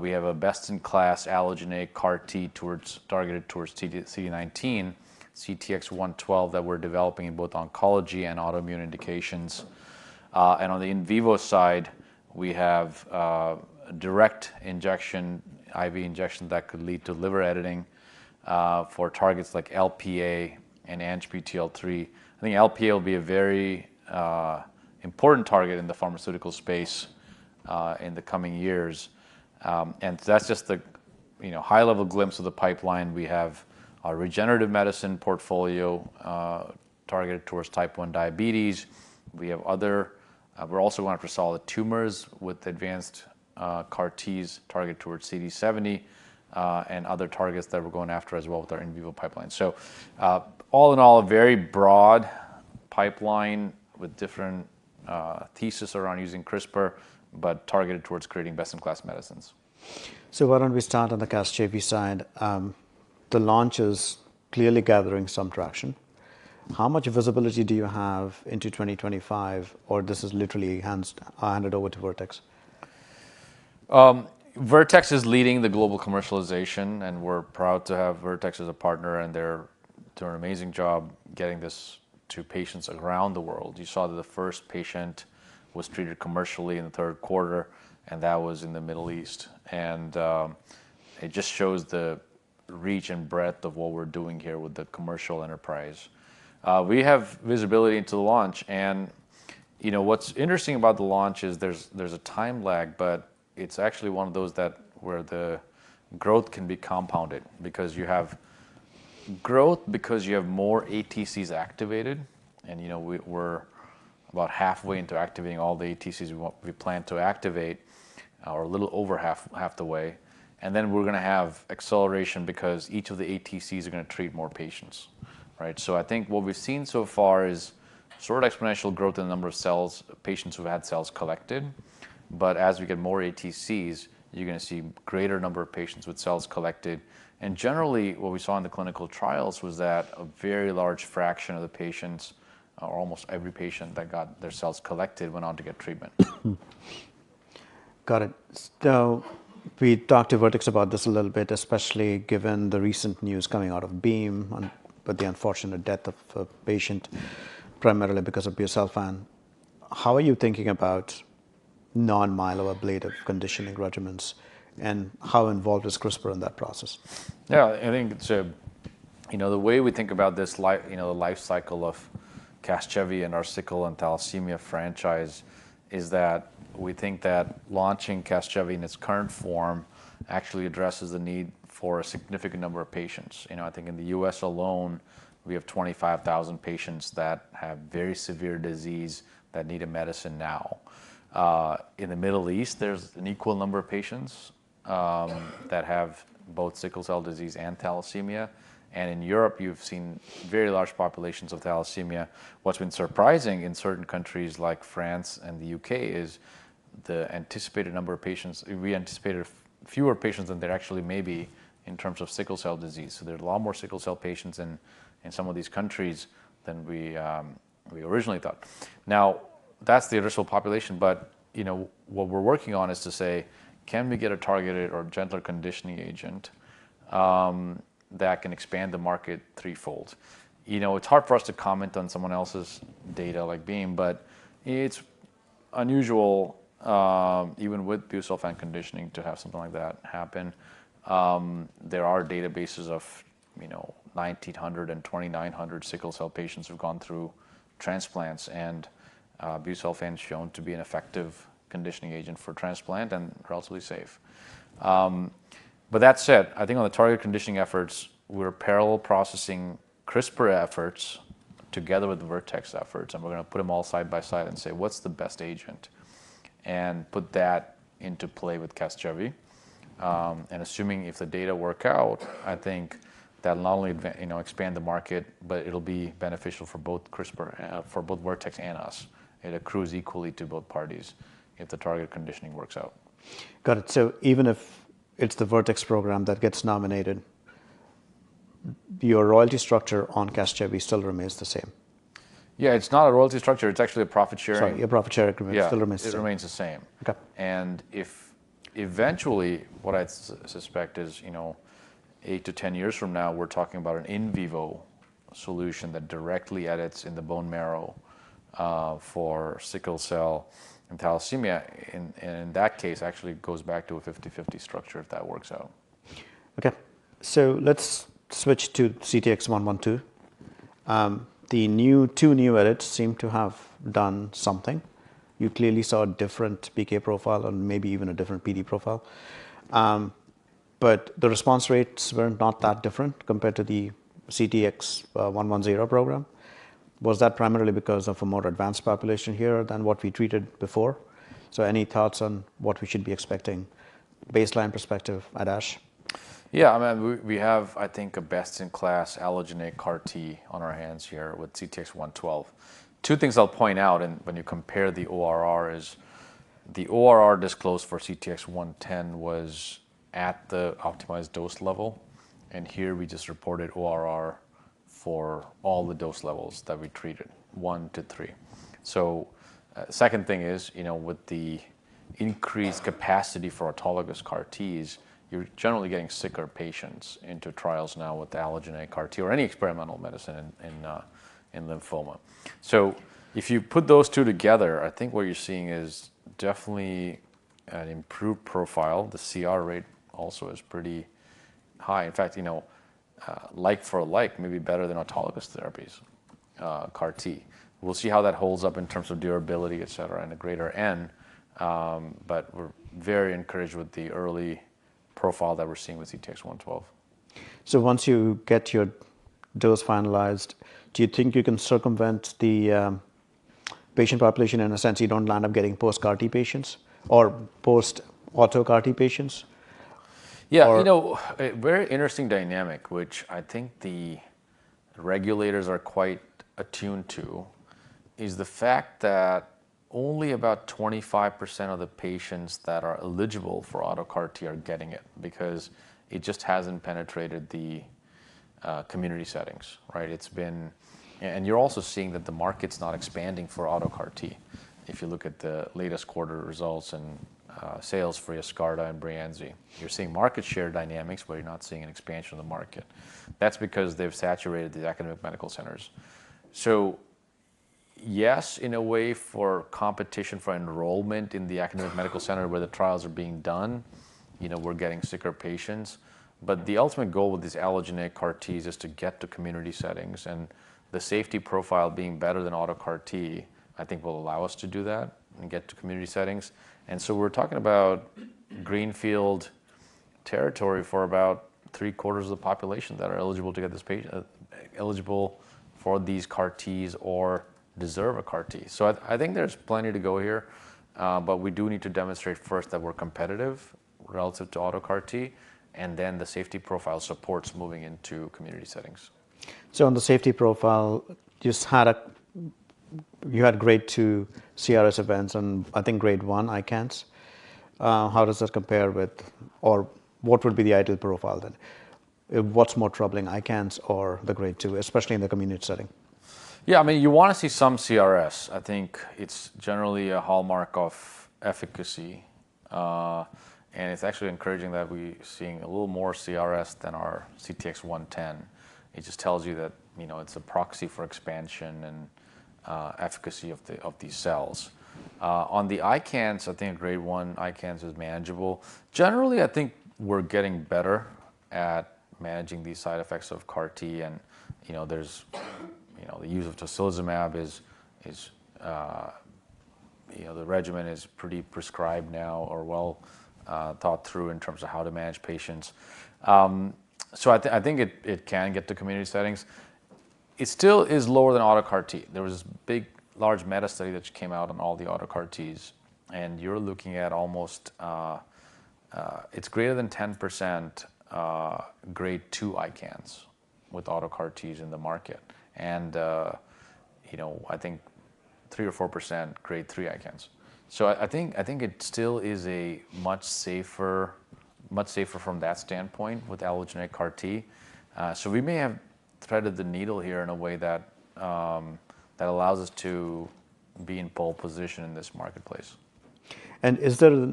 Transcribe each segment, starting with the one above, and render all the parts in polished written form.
We have a best-in-class allogeneic CAR T targeted towards CD19, CTX112, that we're developing in both oncology and autoimmune indications. And on the in vivo side, we have direct injection, IV injection that could lead to liver editing for targets like LPA and ANGPTL3. I think LPA will be a very important target in the pharmaceutical space in the coming years. And that's just the high-level glimpse of the pipeline. We have our regenerative medicine portfolio targeted towards type 1 diabetes. We have other, we're also going after solid tumors with advanced CAR Ts targeted towards CD70 and other targets that we're going after as well with our in vivo pipeline. So all in all, a very broad pipeline with different thesis around using CRISPR, but targeted towards creating best-in-class medicines. So why don't we start on the Casgevy side? The launch is clearly gathering some traction. How much visibility do you have into 2025, or this is literally handed over to Vertex? Vertex is leading the global commercialization, and we're proud to have Vertex as a partner, and they're doing an amazing job getting this to patients around the world. You saw that the first patient was treated commercially in the third quarter, and that was in the Middle East. And it just shows the reach and breadth of what we're doing here with the commercial enterprise. We have visibility into the launch, and what's interesting about the launch is there's a time lag, but it's actually one of those where the growth can be compounded, because you have growth because you have more ATCs activated, and we're about halfway into activating all the ATCs we plan to activate, or a little over half the way. And then we're going to have acceleration because each of the ATCs are going to treat more patients, right? So I think what we've seen so far is sort of exponential growth in the number of patients who've had cells collected. But as we get more ATCs, you're going to see greater number of patients with cells collected. And generally, what we saw in the clinical trials was that a very large fraction of the patients, or almost every patient that got their cells collected, went on to get treatment. Got it. So we talked to Vertex about this a little bit, especially given the recent news coming out of Beam, with the unfortunate death of a patient, primarily because of busulfan. How are you thinking about non-myeloablative conditioning regimens, and how involved is CRISPR in that process? Yeah, I think it's the way we think about this, the life cycle of Casgevy and our sickle and thalassemia franchise, is that we think that launching Casgevy in its current form actually addresses the need for a significant number of patients. I think in the U.S. alone, we have 25,000 patients that have very severe disease that need a medicine now. In the Middle East, there's an equal number of patients that have both sickle cell disease and thalassemia. And in Europe, you've seen very large populations of thalassemia. What's been surprising in certain countries like France and the UK is the anticipated number of patients. We anticipated fewer patients than there actually may be in terms of sickle cell disease. So there's a lot more sickle cell patients in some of these countries than we originally thought. Now, that's the addressable population, but what we're working on is to say, can we get a targeted or gentler conditioning agent that can expand the market threefold? It's hard for us to comment on someone else's data like Beam, but it's unusual, even with busulfan conditioning, to have something like that happen. There are databases of 1,900 and 2,900 sickle cell patients who've gone through transplants, and busulfan is shown to be an effective conditioning agent for transplant and relatively safe. But that said, I think on the target conditioning efforts, we're parallel processing CRISPR efforts together with the Vertex efforts, and we're going to put them all side by side and say, what's the best agent? And put that into play with Casgevy. And assuming if the data work out, I think that'll not only expand the market, but it'll be beneficial for both CRISPR, for both Vertex and us. It accrues equally to both parties if the target conditioning works out. Got it. So even if it's the Vertex program that gets nominated, your royalty structure on Casgevy still remains the same? Yeah, it's not a royalty structure. It's actually a profit sharing. Sorry, your profit share agreement still remains the same. It remains the same. Okay. And if eventually, what I suspect is, 8 to 10 years from now, we're talking about an in vivo solution that directly edits in the bone marrow for sickle cell and thalassemia. And in that case, actually goes back to a 50-50 structure if that works out. Okay, so let's switch to CTX112. The two new edits seem to have done something. You clearly saw a different PK profile and maybe even a different PD profile. But the response rates were not that different compared to the CTX110 program. Was that primarily because of a more advanced population here than what we treated before? So any thoughts on what we should be expecting, baseline perspective at ASH? Yeah, I mean, we have, I think, a best-in-class allogeneic CAR T on our hands here with CTX112. Two things I'll point out, and when you compare the ORR, is the ORR disclosed for CTX110 was at the optimized dose level, and here we just reported ORR for all the dose levels that we treated, 1 to 3. So second thing is, with the increased capacity for autologous CAR Ts, you're generally getting sicker patients into trials now with allogeneic CAR T or any experimental medicine in lymphoma. So if you put those two together, I think what you're seeing is definitely an improved profile. The CR rate also is pretty high. In fact, like for like, maybe better than autologous therapies, CAR T. We'll see how that holds up in terms of durability, et cetera, and a greater N. But we're very encouraged with the early profile that we're seeing with CTX112. So once you get your dose finalized, do you think you can circumvent the patient population in a sense? You don't land up getting post-CAR T patients or post-auto CAR T patients? Yeah, a very interesting dynamic, which I think the regulators are quite attuned to, is the fact that only about 25% of the patients that are eligible for auto CAR T are getting it because it just hasn't penetrated the community settings, right? And you're also seeing that the market's not expanding for auto CAR T. If you look at the latest quarter results and sales for Yescarta and Breyanzi, you're seeing market share dynamics where you're not seeing an expansion of the market. That's because they've saturated the academic medical centers. So yes, in a way, for competition for enrollment in the academic medical center where the trials are being done, we're getting sicker patients. But the ultimate goal with these allogeneic CAR Ts is to get to community settings, and the safety profile being better than auto CAR T, I think will allow us to do that and get to community settings. And so we're talking about greenfield territory for about 3/4 of the population that are eligible to get this eligible for these CAR Ts or deserve a CAR T. So I think there's plenty to go here, but we do need to demonstrate first that we're competitive relative to auto CAR T, and then the safety profile supports moving into community settings. So on the safety profile, you had grade 2 CRS events and I think grade 1 ICANS. How does that compare with, or what would be the ideal profile then? What's more troubling, ICANS or the grade 2, especially in the community setting? Yeah, I mean, you want to see some CRS. I think it's generally a hallmark of efficacy. And it's actually encouraging that we're seeing a little more CRS than our CTX110. It just tells you that, it's a proxy for expansion and efficacy of these cells. On the ICANS, I think grade 1 ICANS is manageable. Generally, I think we're getting better at managing these side effects of CAR T, and there's the use of tocilizumab is the regimen is pretty prescribed now or well thought through in terms of how to manage patients. So I think it can get to community settings. It still is lower than auto CAR T. There was this large meta study that came out on all the auto CAR Ts, and you're looking at almost it's greater than 10% grade 2 ICANS with auto CAR Ts in the market, and I think 3 or 4% grade 3 ICANS. So I think it still is a much safer from that standpoint with allogeneic CAR T. So we may have threaded the needle here in a way that that allows us to be in pole position in this marketplace. And is there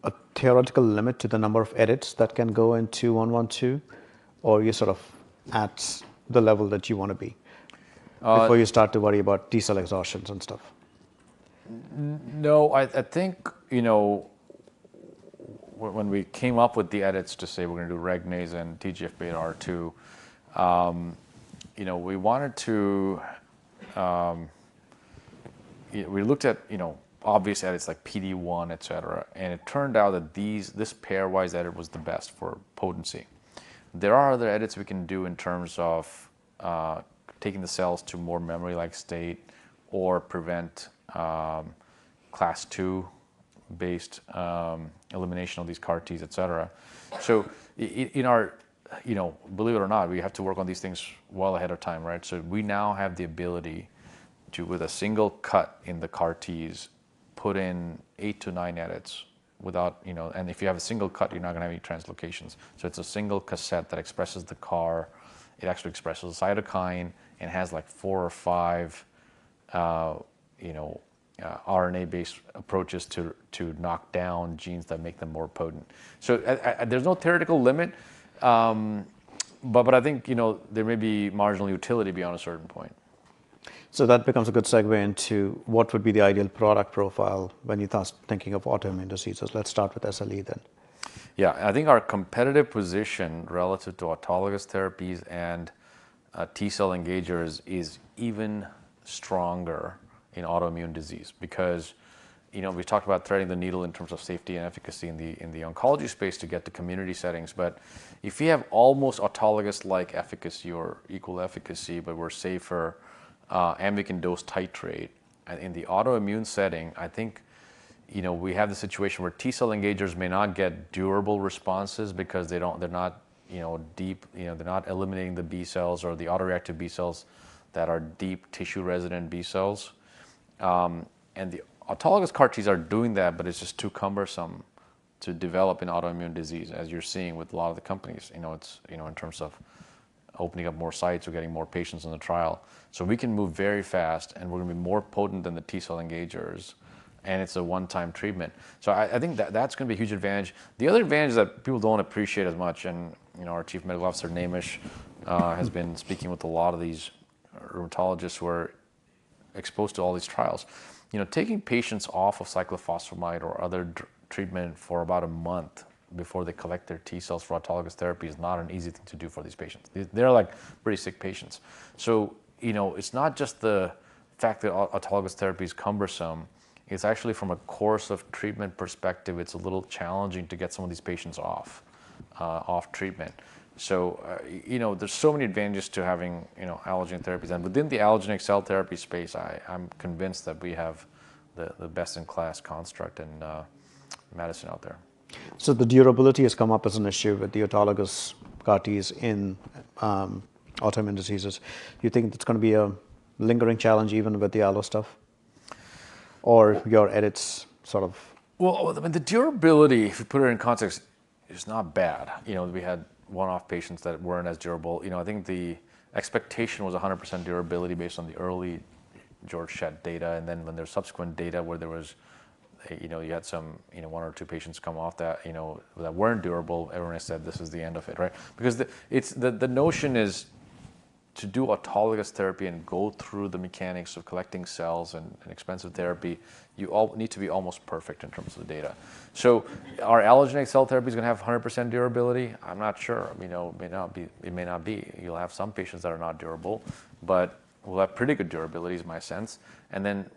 a theoretical limit to the number of edits that can go into 112, or you sort of at the level that you want to be before you start to worry about T cell exhaustions and stuff? No, I think, when we came up with the edits to say we're going to do regnase and TGF-beta R2, we wanted to, we looked at, obvious edits like PD-1, et cetera, and it turned out that this pairwise edit was the best for potency. There are other edits we can do in terms of taking the cells to more memory-like state or prevent class 2 based elimination of these CAR Ts, et cetera. So in our, believe it or not, we have to work on these things well ahead of time, right? So we now have the ability to, with a single cut in the CAR Ts, put in 8 to 9 edits without, and if you have a single cut, you're not going to have any translocations. So it's a single cassette that expresses the CAR. It actually expresses a cytokine and has like 4 or 5, RNA-based approaches to knock down genes that make them more potent. So there's no theoretical limit, but I think there may be marginal utility beyond a certain point. So that becomes a good segue into what would be the ideal product profile when you start thinking of autoimmune diseases. Let's start with SLE then. Yeah, I think our competitive position relative to autologous therapies and T-cell engagers is even stronger in autoimmune disease because, we talked about threading the needle in terms of safety and efficacy in the oncology space to get to community settings. But if we have almost autologous-like efficacy or equal efficacy, but we're safer, and we can dose titrate, and in the autoimmune setting, I think, we have the situation where T-cell engagers may not get durable responses because they're not, deep, they're not eliminating the B cells or the autoreactive B cells that are deep tissue-resident B cells. And the autologous CAR Ts are doing that, but it's just too cumbersome to develop in autoimmune disease, as you're seeing with a lot of the companies. It's, in terms of opening up more sites or getting more patients in the trial. So we can move very fast, and we're going to be more potent than the T-cell engagers, and it's a one-time treatment. So I think that's going to be a huge advantage. The other advantage that people don't appreciate as much, and our Chief Medical Officer, Namish, has been speaking with a lot of these rheumatologists who are exposed to all these trials. Taking patients off of cyclophosphamide or other treatment for about a month before they collect their T cells for autologous therapy is not an easy thing to do for these patients. They're like pretty sick patients. So, it's not just the fact that autologous therapy is cumbersome. It's actually from a course of treatment perspective, it's a little challenging to get some of these patients off treatment. So, there's so many advantages to having, allogeneic therapies. And within the allogeneic cell therapy space, I'm convinced that we have the best-in-class construct in medicine out there. So the durability has come up as an issue with the autologous CAR Ts in autoimmune diseases. You think it's going to be a lingering challenge even with the allo stuff? Or your edits sort of? Well, the durability, if you put it in context, is not bad. We had one-off patients that weren't as durable. I think the expectation was 100% durability based on the early George Schett data, and then when there's subsequent data where there was, you had some, 1 or 2 patients come off that, that weren't durable, everyone has said this is the end of it, right? Because the notion is to do autologous therapy and go through the mechanics of collecting cells and expensive therapy, you all need to be almost perfect in terms of the data. So our allogeneic cell therapy is going to have 100% durability? I'm not sure. It may not be. You'll have some patients that are not durable, but we'll have pretty good durability is my sense. And then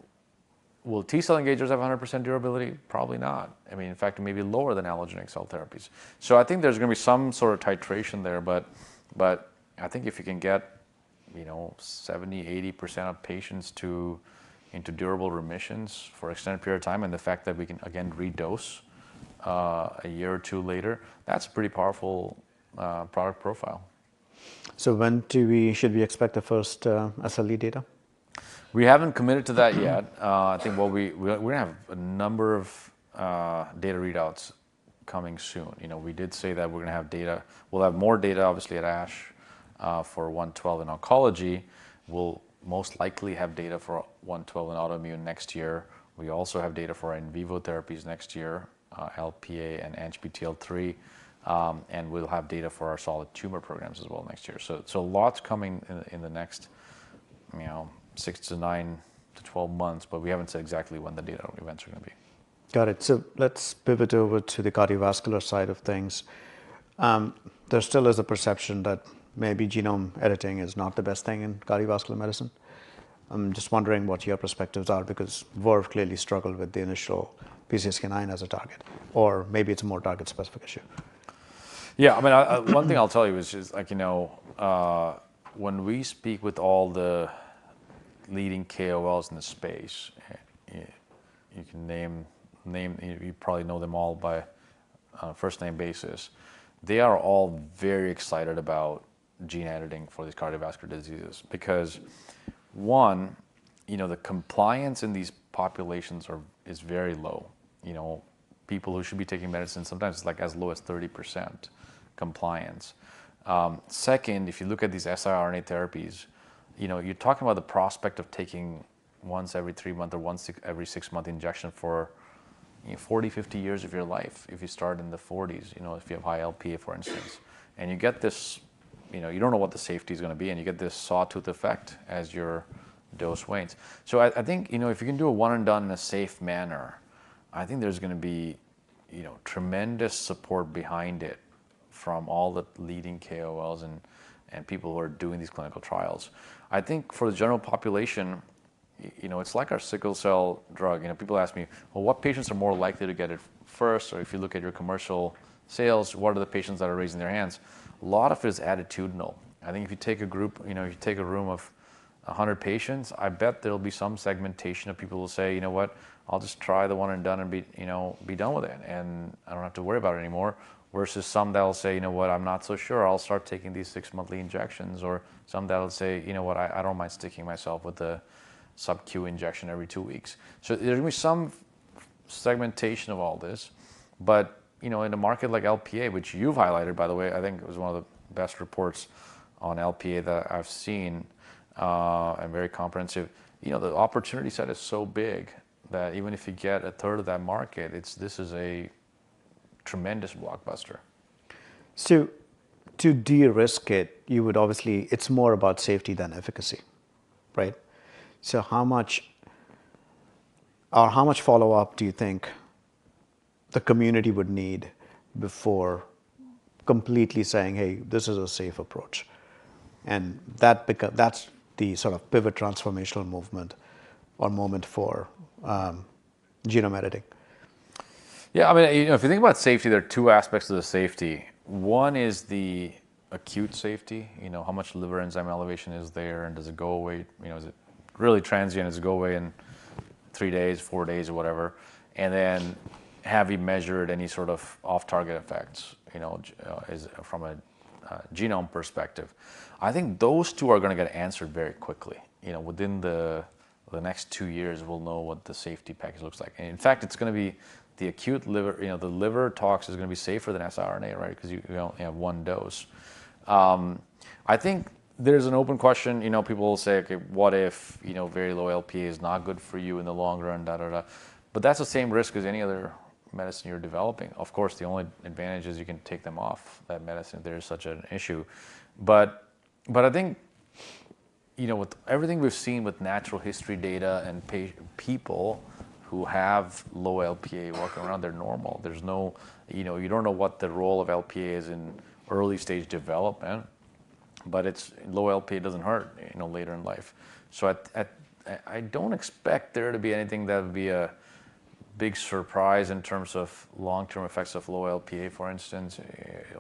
will T-cell engagers have 100% durability? Probably not. In fact, it may be lower than allogeneic cell therapies. So I think there's going to be some sort of titration there, but I think if you can get 70-80% of patients into durable remissions for extended period of time, and the fact that we can again redose a year or 2 later, that's a pretty powerful product profile. So when should we expect the first SLE data? We haven't committed to that yet. I think we're going to have a number of data readouts coming soon. We did say that we're going to have data. We'll have more data, obviously, at ASH for 112 in oncology. We'll most likely have data for 112 in autoimmune next year. We also have data for in vivo therapies next year, LPA and ANGPTL3, and we'll have data for our solid tumor programs as well next year. So lots coming in the next, 6 to 9 to 12 months, but we haven't said exactly when the data events are going to be. Got it. So let's pivot over to the cardiovascular side of things. There still is a perception that maybe genome editing is not the best thing in cardiovascular medicine. I'm just wondering what your perspectives are, because Verve clearly struggled with the initial PCSK9 as a target, or maybe it's a more target-specific issue. Yeah, I mean, one thing I'll tell you is just like, when we speak with all the leading KOLs in the space, you can name, you probably know them all by first name basis. They are all very excited about gene editing for these cardiovascular diseases because, one, the compliance in these populations is very low. People who should be taking medicine, sometimes it's like as low as 30% compliance. Second, if you look at these siRNA therapies, you're talking about the prospect of taking once every 3 month or once every 6 month injection for 40, 50 years of your life. If you start in the 40s, if you have high LPA, for instance, and you get this, you don't know what the safety is going to be, and you get this sawtooth effect as your dose wanes. So I think, if you can do a one and done in a safe manner, I think there's going to be, tremendous support behind it from all the leading KOLs and people who are doing these clinical trials. I think for the general population, it's like our sickle cell drug. People ask me, well, what patients are more likely to get it first? Or if you look at your commercial sales, what are the patients that are raising their hands? A lot of it is attitudinal. I think if you take a group, if you take a room of 100 patients, I bet there'll be some segmentation of people who will say, you know what, I'll just try the one and done and be done with it, and I don't have to worry about it anymore. Versus some that'll say, you know what, I'm not so sure, I'll start taking these 6 monthly injections. Or some that'll say, you know what, I don't mind sticking myself with the sub-Q injection every 2 weeks. So there's going to be some segmentation of all this. But, in a market like LPA, which you've highlighted, by the way, I think it was one of the best reports on LPA that I've seen, and very comprehensive. The opportunity set is so big that even if you get a third of that market, this is a tremendous blockbuster. So to de-risk it, you would obviously, it's more about safety than efficacy, right? So how much follow-up do you think the community would need before completely saying, hey, this is a safe approach? And that's the sort of pivot transformational movement or moment for genome editing. Yeah, I mean, if you think about safety, there are two aspects of the safety. One is the acute safety, how much liver enzyme elevation is there, and does it go away, is it really transient, does it go away in 3 days, 4 days, or whatever? And then have you measured any sort of off-target effects, is from a genome perspective? I think those two are going to get answered very quickly. Within the next 2 years, we'll know what the safety package looks like. And in fact, it's going to be the acute liver, the liver tox is going to be safer than siRNA, right? Because you only have one dose. I think there's an open question. People will say, okay, what if, very low LPA is not good for you in the long run, da da da. But that's the same risk as any other medicine you're developing. Of course, the only advantage is you can take them off that medicine if there is such an issue. But I think, with everything we've seen with natural history data and people who have low LPA walking around, they're normal. There's no, you don't know what the role of LPA is in early stage development, but it's low LPA doesn't hurt, later in life. So I don't expect there to be anything that would be a big surprise in terms of long-term effects of low LPA, for instance,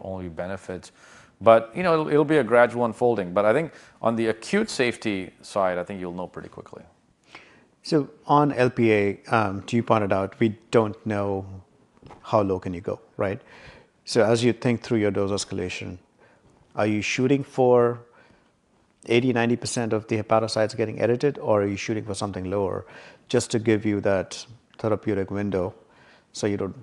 only benefits. But, it'll be a gradual unfolding. But I think on the acute safety side, I think you'll know pretty quickly. So on LPA, you pointed out, we don't know how low can you go, right? So as you think through your dose escalation, are you shooting for 80, 90% of the hepatocytes getting edited, or are you shooting for something lower just to give you that therapeutic window so you don't,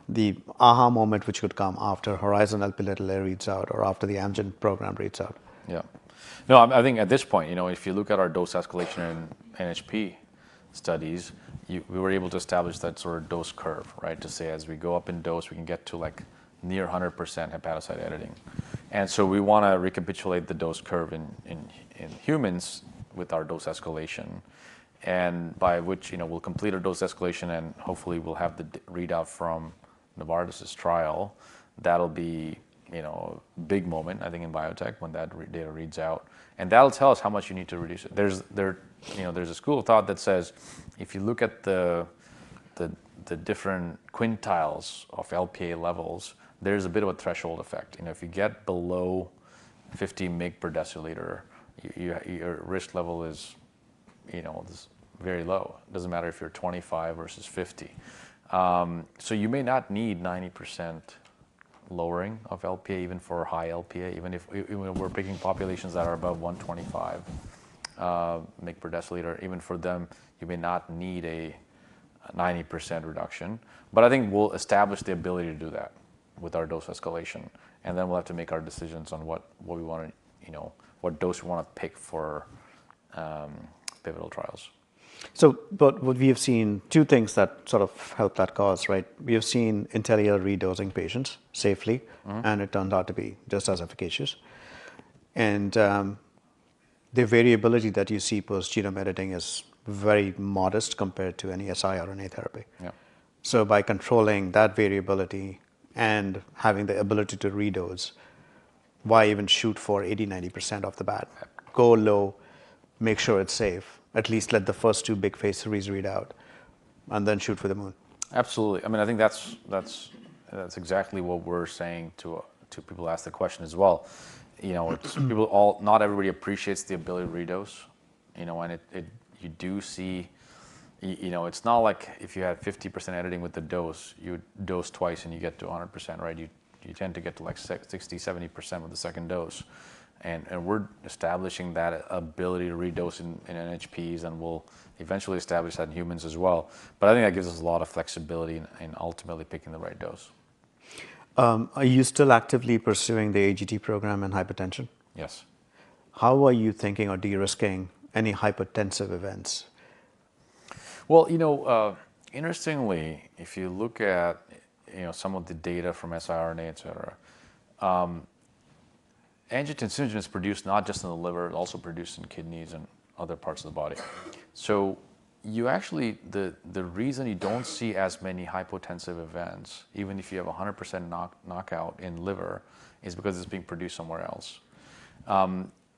the aha moment which could come after Horizon Lp(a) reads out or after the Amgen program reads out? Yeah. No, I think at this point, if you look at our dose escalation in NHP studies, we were able to establish that sort of dose curve, right? To say as we go up in dose, we can get to like near 100% hepatocyte editing. And so we want to recapitulate the dose curve in humans with our dose escalation, and by which we'll complete our dose escalation and hopefully we'll have the readout from Novartis's trial. That'll be a big moment, I think, in biotech when that data reads out, and that'll tell us how much you need to reduce it. There's a school of thought that says if you look at the different quintiles of LPA levels, there's a bit of a threshold effect. If you get below 50 mg per deciliter, your risk level is very low. It doesn't matter if you're 25 versus 50. So you may not need 90% lowering of LPA even for high LPA, even if we're picking populations that are above 125 mg per deciliter. Even for them, you may not need a 90% reduction. But I think we'll establish the ability to do that with our dose escalation, and then we'll have to make our decisions on what we want to, what dose we want to pick for pivotal trials. So, but what we have seen, two things that sort of help that cause, right? We have seen Intellia redosing patients safely, and it turned out to be just as efficacious. And the variability that you see post-genome editing is very modest compared to any siRNA therapy. Yeah. So by controlling that variability and having the ability to redose, why even shoot for 80-90% off the bat? Go low, make sure it's safe. At least let the first two big phase 3s read out, and then shoot for the moon. Absolutely. I mean, I think that's exactly what we're saying to people who ask the question as well. It's not everybody appreciates the ability to redose. And you do see. It's not like if you had 50% editing with the dose, you dose twice and you get to 100%, right? You tend to get to like 60-70% with the second dose. And we're establishing that ability to redose in NHPs, and we'll eventually establish that in humans as well. But I think that gives us a lot of flexibility in ultimately picking the right dose. Are you still actively pursuing the AGT program in hypertension? Yes. How are you thinking or de-risking any hypertensive events? Well, interestingly, if you look at some of the data from siRNA, et cetera, angiotensinogen is produced not just in the liver, it's also produced in kidneys and other parts of the body. So you actually, the reason you don't see as many hypotensive events, even if you have 100% knockout in liver, is because it's being produced somewhere else.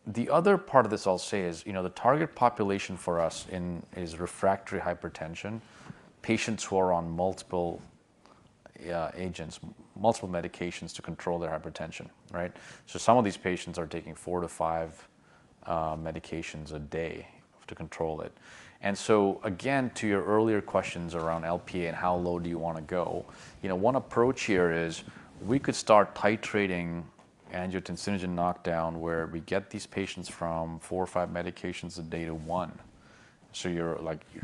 The other part of this I'll say is, the target population for us is refractory hypertension, patients who are on multiple agents, multiple medications to control their hypertension, right? So some of these patients are taking 4 to 5 medications a day to control it. And so again, to your earlier questions around LPA and how low do you want to go, one approach here is we could start titrating angiotensinogen knockdown where we get these patients from 4 or 5 medications a day to 1. So you're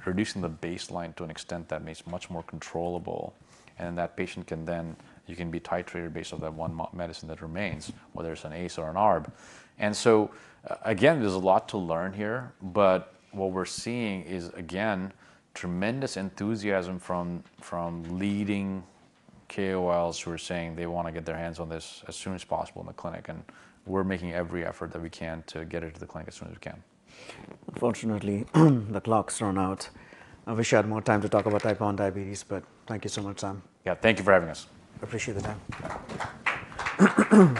reducing the baseline to an extent that makes it much more controllable. And that patient you can be titrated based on that one medicine that remains, whether it's an ACE or an ARB. And so, again, there's a lot to learn here, but what we're seeing is, again, tremendous enthusiasm from leading KOLs who are saying they want to get their hands on this as soon as possible in the clinic, and we're making every effort that we can to get it to the clinic as soon as we can. Unfortunately, the clock's run out. I wish I had more time to talk about type 1 diabetes, but thank you so much, Sam. Yeah, thank you for having us. Appreciate the time.